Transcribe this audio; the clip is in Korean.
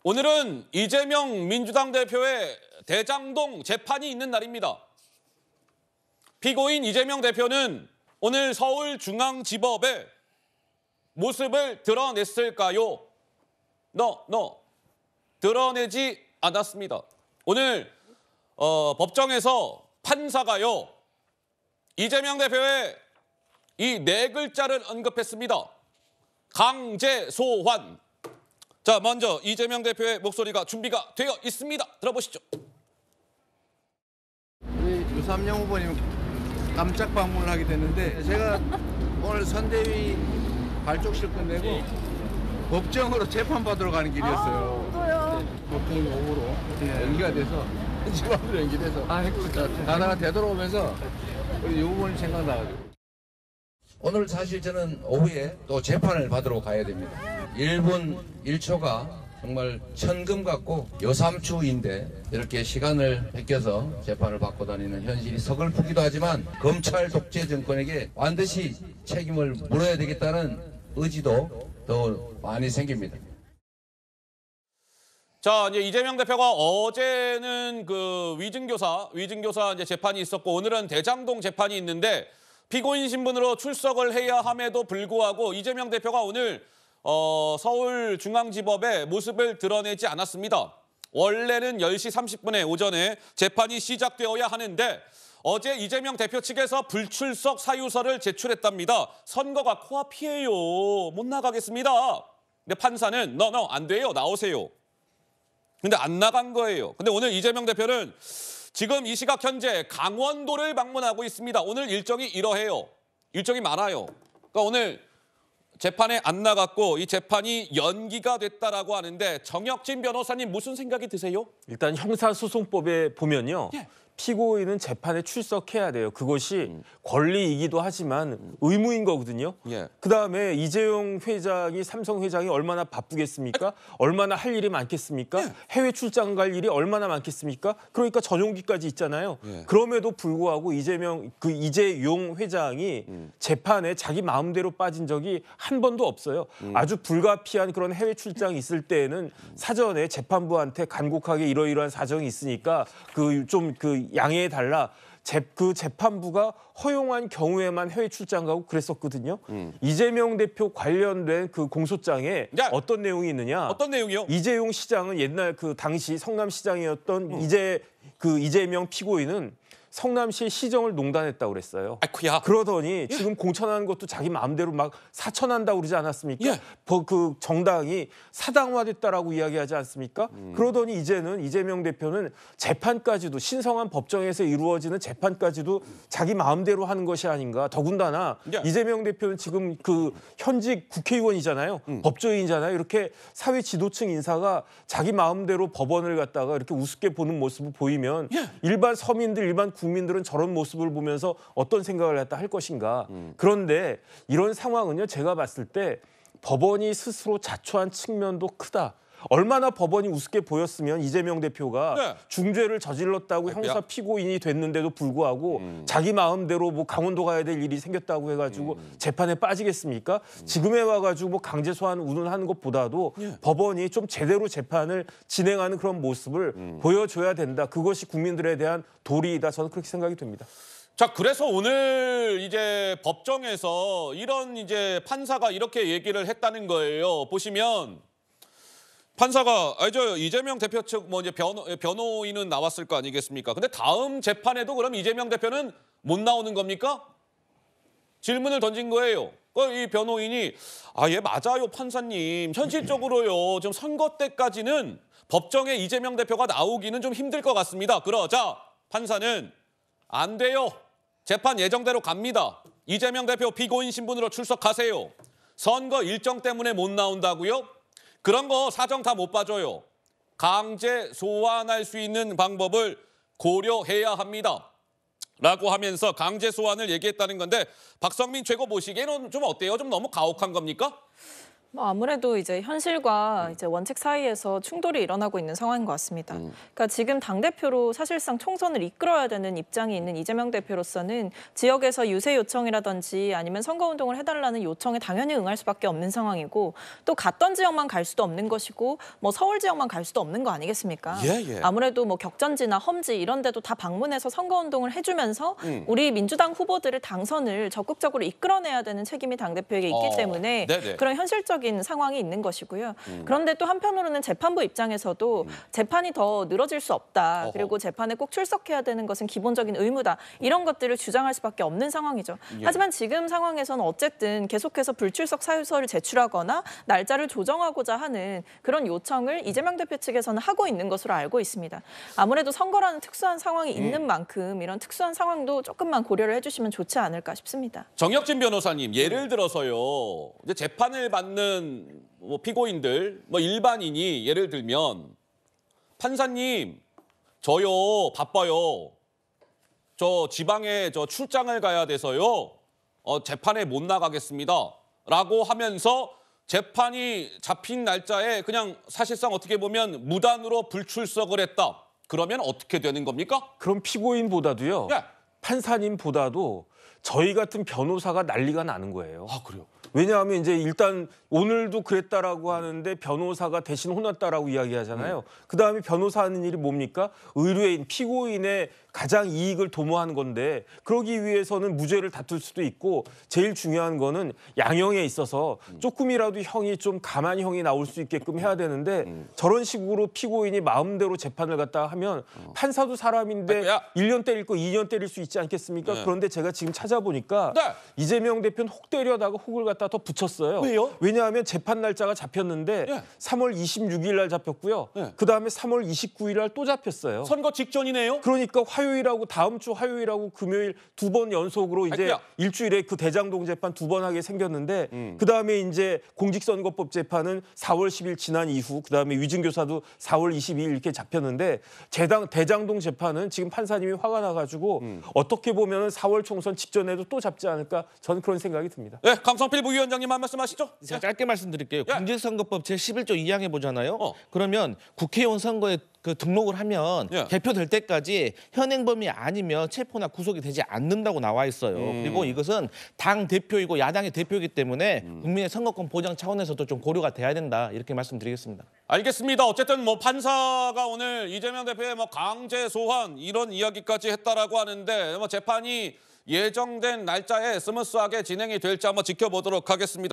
오늘은 이재명 민주당 대표의 대장동 재판이 있는 날입니다. 피고인 이재명 대표는 오늘 서울중앙지법에 모습을 드러냈을까요? 드러내지 않았습니다. 오늘 법정에서 판사가요, 이재명 대표의 이 네 글자를 언급했습니다. 강제 소환. 자, 먼저 이재명 대표의 목소리가 준비가 되어 있습니다. 들어보시죠. 우리 유삼영 후보님 깜짝 방문을 하게 됐는데 제가 오늘 선대위 발족실 끝내고 법정으로 재판받으러 가는 길이었어요. 또요? 법정이 오후로 연기가 돼서 지방으로 연기돼서 가다가 되돌아오면서 우리 유 후보님 생각나가지고 오늘 사실 저는 오후에 또 재판을 받으러 가야 됩니다. 1분 1초가 정말 천금 같고 여삼추인데 이렇게 시간을 뺏겨서 재판을 받고 다니는 현실이 서글프기도 하지만 검찰 독재 정권에게 반드시 책임을 물어야 되겠다는 의지도 더 많이 생깁니다. 자, 이제 이재명 대표가 어제는 그 위증교사 이제 재판이 있었고 오늘은 대장동 재판이 있는데 피고인 신분으로 출석을 해야 함에도 불구하고 이재명 대표가 오늘 서울중앙지법에 모습을 드러내지 않았습니다. 원래는 10시 30분에 오전에 재판이 시작되어야 하는데 어제 이재명 대표 측에서 불출석 사유서를 제출했답니다. 선거가 코앞이에요. 못 나가겠습니다. 근데 판사는 안 돼요. 나오세요. 근데 안 나간 거예요. 근데 오늘 이재명 대표는 지금 이 시각 현재 강원도를 방문하고 있습니다. 오늘 일정이 이러해요. 일정이 많아요. 그러니까 오늘 재판에 안 나갔고 이 재판이 연기가 됐다라고 하는데 정혁진 변호사님 무슨 생각이 드세요? 일단 형사소송법에 보면요. 예. 피고인은 재판에 출석해야 돼요. 그것이 권리이기도 하지만 의무인 거거든요. 예. 그다음에 이재용 회장이 삼성 회장이 얼마나 바쁘겠습니까? 얼마나 할 일이 많겠습니까? 예. 해외 출장 갈 일이 얼마나 많겠습니까? 그러니까 전용기까지 있잖아요. 예. 그럼에도 불구하고 이재용 회장이 재판에 자기 마음대로 빠진 적이 한 번도 없어요. 아주 불가피한 그런 해외 출장이 있을 때에는 사전에 재판부한테 간곡하게 이러이러한 사정이 있으니까 양해해 달라. 그 재판부가 허용한 경우에만 해외 출장 가고 그랬었거든요. 이재명 대표 관련된 그 공소장에 야. 어떤 내용이 있느냐? 어떤 내용이요? 이재용 시장은 옛날 그 당시 성남시장이었던 이재명 피고인은 성남시의 시정을 농단했다고 그랬어요. 아이쿠야. 그러더니 지금 공천하는 것도 자기 마음대로 막 사천한다고 그러지 않았습니까? 예. 그 정당이 사당화됐다라고 이야기하지 않습니까? 그러더니 이제는 이재명 대표는 재판까지도 신성한 법정에서 이루어지는 재판까지도 자기 마음대로 하는 것이 아닌가. 더군다나 예. 이재명 대표는 지금 그 현직 국회의원이잖아요. 법조인이잖아요. 이렇게 사회 지도층 인사가 자기 마음대로 법원을 갖다가 이렇게 우습게 보는 모습을 보이면 예. 일반 서민들, 일반 국민들은 저런 모습을 보면서 어떤 생각을 갖다 할 것인가. 그런데 이런 상황은요, 제가 봤을 때 법원이 스스로 자초한 측면도 크다. 얼마나 법원이 우습게 보였으면 이재명 대표가 네. 중죄를 저질렀다고 형사 피고인이 됐는데도 불구하고 자기 마음대로 뭐 강원도 가야 될 일이 생겼다고 해가지고 재판에 빠지겠습니까? 지금에 와가지고 뭐 강제 소환 운운하는 것보다도 법원이 좀 제대로 재판을 진행하는 그런 모습을 보여줘야 된다. 그것이 국민들에 대한 도리이다. 저는 그렇게 생각이 됩니다. 자, 그래서 오늘 이제 법정에서 이런 이제 판사가 이렇게 얘기를 했다는 거예요. 보시면 판사가 이재명 대표 측 뭐 이제 변호인은 나왔을 거 아니겠습니까? 근데 다음 재판에도 그럼 이재명 대표는 못 나오는 겁니까? 질문을 던진 거예요. 이 변호인이 예, 맞아요, 판사님. 현실적으로요. 좀 선거 때까지는 법정에 이재명 대표가 나오기는 좀 힘들 것 같습니다. 그러자 판사는 안 돼요. 재판 예정대로 갑니다. 이재명 대표 피고인 신분으로 출석하세요. 선거 일정 때문에 못 나온다고요? 그런 거 사정 다 못 봐줘요. 강제 소환할 수 있는 방법을 고려해야 합니다. 라고 하면서 강제 소환을 얘기했다는 건데 박성민 최고 보시기에는 좀 어때요? 좀 너무 가혹한 겁니까? 뭐 아무래도 이제 현실과 이제 원칙 사이에서 충돌이 일어나고 있는 상황인 것 같습니다. 그러니까 지금 당대표로 사실상 총선을 이끌어야 되는 입장이 있는 이재명 대표로서는 지역에서 유세 요청이라든지 아니면 선거운동을 해달라는 요청에 당연히 응할 수밖에 없는 상황이고 또 갔던 지역만 갈 수도 없는 것이고 뭐 서울 지역만 갈 수도 없는 거 아니겠습니까? 예. 아무래도 뭐 격전지나 험지 이런 데도 다 방문해서 선거운동을 해주면서 우리 민주당 후보들의 당선을 적극적으로 이끌어내야 되는 책임이 당대표에게 있기 때문에 네네. 그런 현실적인 상황이 있는 것이고요. 그런데 또 한편으로는 재판부 입장에서도 재판이 더 늘어질 수 없다. 그리고 재판에 꼭 출석해야 되는 것은 기본적인 의무다. 이런 것들을 주장할 수밖에 없는 상황이죠. 하지만 지금 상황에서는 어쨌든 계속해서 불출석 사유서를 제출하거나 날짜를 조정하고자 하는 그런 요청을 이재명 대표 측에서는 하고 있는 것으로 알고 있습니다. 아무래도 선거라는 특수한 상황이 있는 만큼 이런 특수한 상황도 조금만 고려를 해주시면 좋지 않을까 싶습니다. 정혁진 변호사님, 예를 들어서요. 이제 재판을 받는 뭐 피고인들, 뭐 일반인이 예를 들면 판사님, 저요 바빠요. 저 지방에 저 출장을 가야 돼서요. 재판에 못 나가겠습니다.라고 하면서 재판이 잡힌 날짜에 그냥 사실상 어떻게 보면 무단으로 불출석을 했다. 그러면 어떻게 되는 겁니까? 그럼 피고인보다도요. 예. 판사님보다도 저희 같은 변호사가 난리가 나는 거예요. 아, 그래요? 왜냐하면 이제 일단 오늘도 그랬다라고 하는데 변호사가 대신 혼났다라고 이야기하잖아요. 그다음에 변호사 하는 일이 뭡니까? 의뢰인, 피고인의 가장 이익을 도모하는 건데 그러기 위해서는 무죄를 다툴 수도 있고 제일 중요한 거는 양형에 있어서 조금이라도 형이 좀 감한 형이 나올 수 있게끔 해야 되는데 저런 식으로 피고인이 마음대로 재판을 갖다 하면 판사도 사람인데 야. 1년 때릴 거 2년 때릴 수 있지 않겠습니까? 네. 그런데 제가 지금 찾아보니까 네. 이재명 대표는 혹 때려다가 혹을 갖다 더 붙였어요. 왜요? 왜냐하면 재판 날짜가 잡혔는데 예. 3월 26일 날 잡혔고요. 예. 그다음에 3월 29일 날 또 잡혔어요. 선거 직전이네요. 그러니까 화요일하고 다음 주 화요일하고 금요일 2번 연속으로 이제 아이고야. 일주일에 그 대장동 재판 2번 하게 생겼는데 그다음에 이제 공직선거법 재판은 4월 10일 지난 이후 그다음에 위증교사도 4월 22일 이렇게 잡혔는데 대장동 재판은 지금 판사님이 화가 나가지고 어떻게 보면 4월 총선 직전에도 또 잡지 않을까 저는 그런 생각이 듭니다. 네, 강성필 부위원장님 한 말씀 하시죠. 제가 짧게 말씀드릴게요. 예. 공직선거법 제11조 2항에 보잖아요. 어. 그러면 국회의원 선거에 그 등록을 하면 예. 개표될 때까지 현행범이 아니면 체포나 구속이 되지 않는다고 나와 있어요. 그리고 이것은 당 대표이고 야당의 대표이기 때문에 국민의 선거권 보장 차원에서도 좀 고려가 돼야 된다 이렇게 말씀드리겠습니다. 알겠습니다. 어쨌든 뭐 판사가 오늘 이재명 대표의 뭐 강제 소환 이런 이야기까지 했다라고 하는데 뭐 재판이 예정된 날짜에 스무스하게 진행이 될지 한번 지켜보도록 하겠습니다.